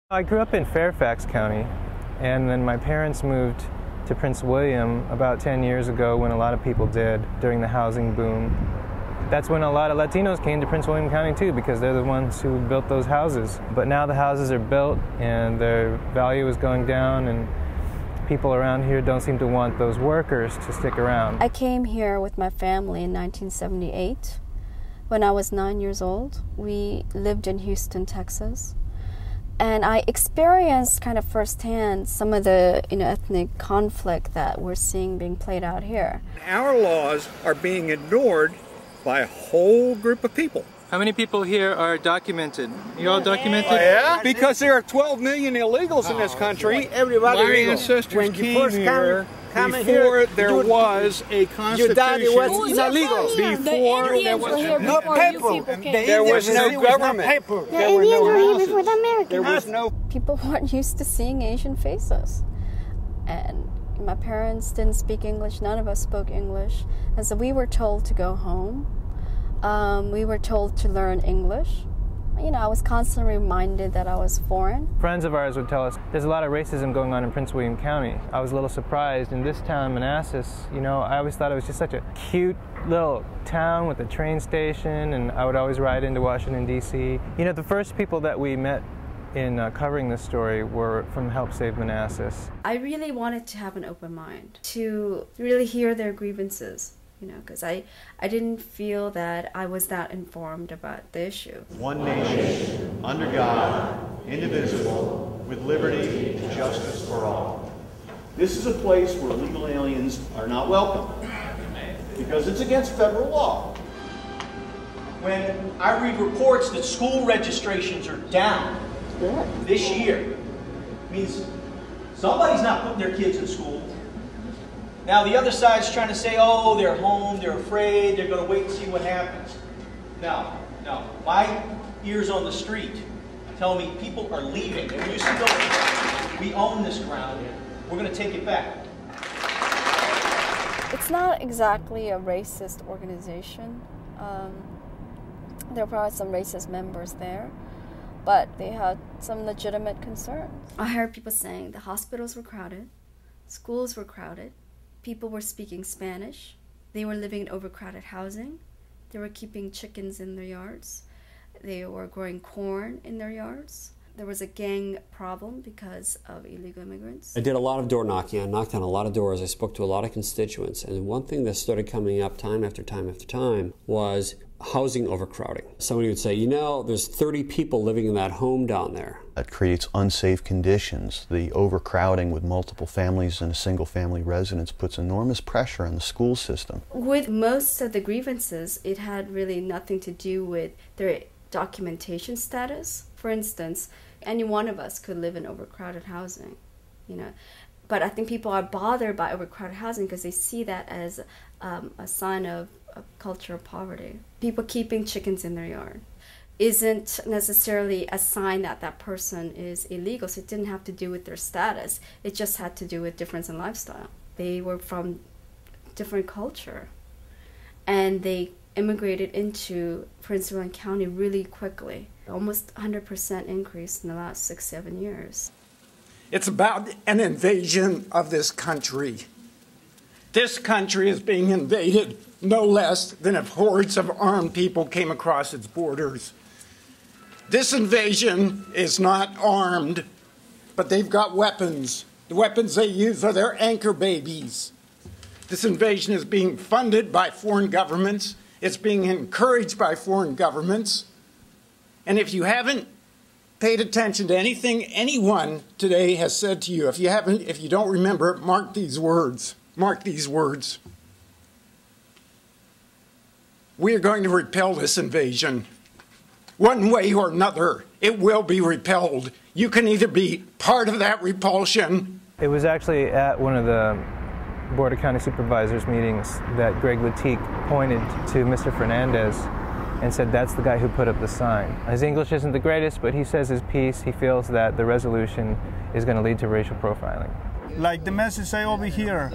I grew up in Fairfax County, and then my parents moved to Prince William about 10 years ago when a lot of people did during the housing boom. That's when a lot of Latinos came to Prince William County too, because they're the ones who built those houses. But now the houses are built and their value is going down, and people around here don't seem to want those workers to stick around. I came here with my family in 1978. When I was 9 years old, we lived in Houston, Texas. And I experienced kind of firsthand some of the ethnic conflict that we're seeing being played out here. Our laws are being ignored by a whole group of people. How many people here are documented? You all documented? Yeah, because there are 12 million illegals in this country. Everybody My ancestors came here before there was a constitution. Your daddy was illegal. Before there was no paper. There was no government. The Indians were here before the Americans. There was no. People weren't used to seeing Asian faces. And my parents didn't speak English. None of us spoke English. And so we were told to go home. We were told to learn English. I was constantly reminded that I was foreign. Friends of ours would tell us there's a lot of racism going on in Prince William County. I was a little surprised. In this town, Manassas, I always thought it was just such a cute little town with a train station, and I would always ride into Washington, D.C. The first people that we met in covering this story were from Help Save Manassas. I really wanted to have an open mind, to really hear their grievances. Because I didn't feel that I was that informed about the issue. One nation, under God, indivisible, with liberty and justice for all. This is a place where illegal aliens are not welcome, because it's against federal law. When I read reports that school registrations are down this year, it means somebody's not putting their kids in school. Now the other side's trying to say, oh, they're home, they're afraid, they're going to wait and see what happens. No. My ears on the street tell me people are leaving. They used to go, we own this ground, we're going to take it back. It's not exactly a racist organization. There are probably some racist members there, but they had some legitimate concerns. I heard people saying the hospitals were crowded, schools were crowded, people were speaking Spanish, they were living in overcrowded housing, they were keeping chickens in their yards, they were growing corn in their yards. There was a gang problem because of illegal immigrants. I did a lot of door knocking. I knocked on a lot of doors. I spoke to a lot of constituents. And one thing that started coming up time after time after time was housing overcrowding. Somebody would say, there's 30 people living in that home down there. That creates unsafe conditions. The overcrowding with multiple families in a single family residence puts enormous pressure on the school system. With most of the grievances, it had really nothing to do with their documentation status. For instance, any one of us could live in overcrowded housing, But I think people are bothered by overcrowded housing because they see that as a sign of cultural poverty. People keeping chickens in their yard isn't necessarily a sign that that person is illegal. So it didn't have to do with their status. It just had to do with difference in lifestyle. They were from different culture, and they immigrated into Prince William County really quickly. Almost 100% increase in the last 6-7 years. It's about an invasion of this country. This country is being invaded no less than if hordes of armed people came across its borders. This invasion is not armed, but they've got weapons. The weapons they use are their anchor babies. This invasion is being funded by foreign governments. It's being encouraged by foreign governments. And if you haven't paid attention to anything anyone today has said to you, if you don't remember, mark these words. Mark these words. We are going to repel this invasion. One way or another, it will be repelled. You can either be part of that repulsion. It was actually at one of the Board of County Supervisors meetings that Greg Latique pointed to Mr. Fernandez and said that's the guy who put up the sign. His English isn't the greatest, but he says his piece. He feels that the resolution is going to lead to racial profiling. Like the message say over here,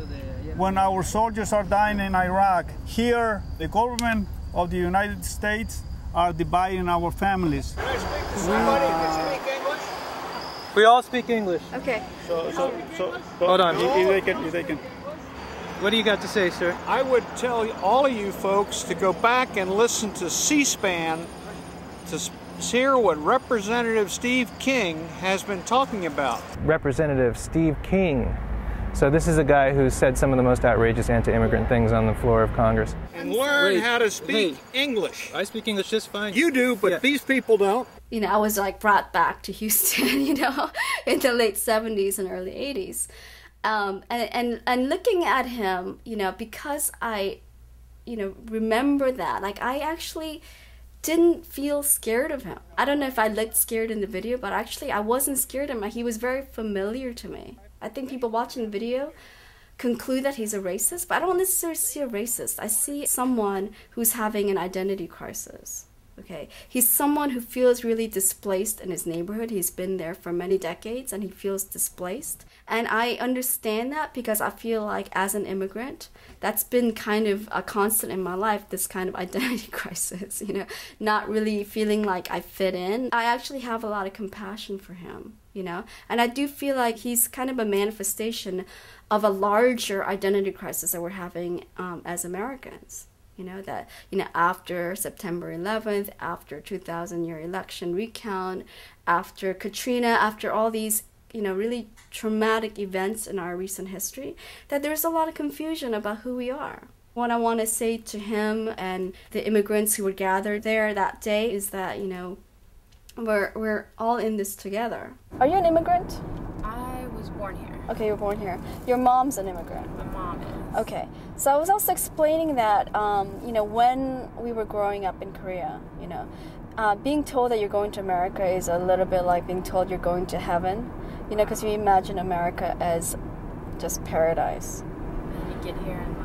when our soldiers are dying in Iraq, here the government of the United States are dividing our families. Can I speak to somebody who can speak English? We all speak English. Okay. Hold on. If they can. What do you got to say, sir? I would tell all of you folks to go back and listen to C-SPAN to hear what Representative Steve King has been talking about. Representative Steve King. So this is a guy who said some of the most outrageous anti-immigrant things on the floor of Congress. And learn how to speak English. I speak English just fine. You do, but these people don't. You know, I was like brought back to Houston, you know, in the late 70s and early 80s. And looking at him, you know, because I, you know, remember that, like I actually didn't feel scared of him. I don't know if I looked scared in the video, but actually I wasn't scared of him. He was very familiar to me. I think people watching the video conclude that he's a racist, but I don't necessarily see a racist. I see someone who's having an identity crisis. Okay, he's someone who feels really displaced in his neighborhood. He's been there for many decades and he feels displaced. And I understand that because I feel like as an immigrant, that's been kind of a constant in my life, this kind of identity crisis, you know, not really feeling like I fit in. I actually have a lot of compassion for him, you know, and I do feel like he's kind of a manifestation of a larger identity crisis that we're having as Americans. You know, that, you know, after September 11th, after 2000 year election recount, after Katrina, after all these, you know, really traumatic events in our recent history, that there's a lot of confusion about who we are. What I want to say to him and the immigrants who were gathered there that day is that, you know, we're all in this together. Are you an immigrant? I was born here. Okay, you were born here. Your mom's an immigrant. My mom is. Okay, so I was also explaining that, you know, when we were growing up in Korea, you know, being told that you're going to America is a little bit like being told you're going to heaven, you know, because you imagine America as just paradise. And you get here and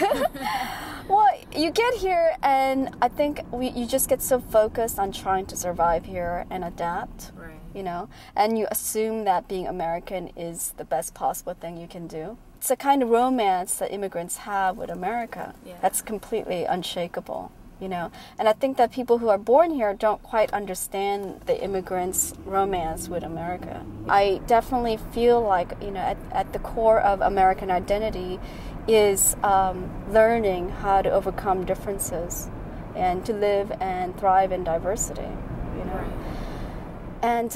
like... Well, you get here and I think you just get so focused on trying to survive here and adapt, right. You know, and you assume that being American is the best possible thing you can do. It's a kind of romance that immigrants have with America that's completely unshakable, you know. And I think that people who are born here don't quite understand the immigrants' romance with America. I definitely feel like, you know, at the core of American identity is learning how to overcome differences and to live and thrive in diversity, you know, and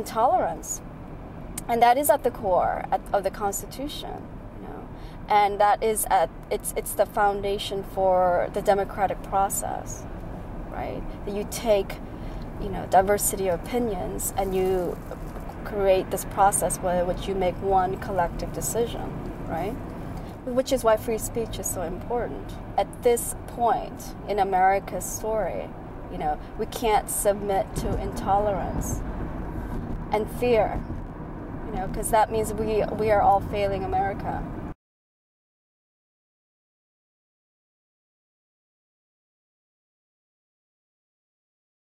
tolerance. And that is at the core of the Constitution, you know, and that is it's the foundation for the democratic process, right? That you take, you know, diversity of opinions and you create this process by which you make one collective decision, right? Which is why free speech is so important. At this point in America's story, you know, we can't submit to intolerance and fear. You know, because that means we are all failing America.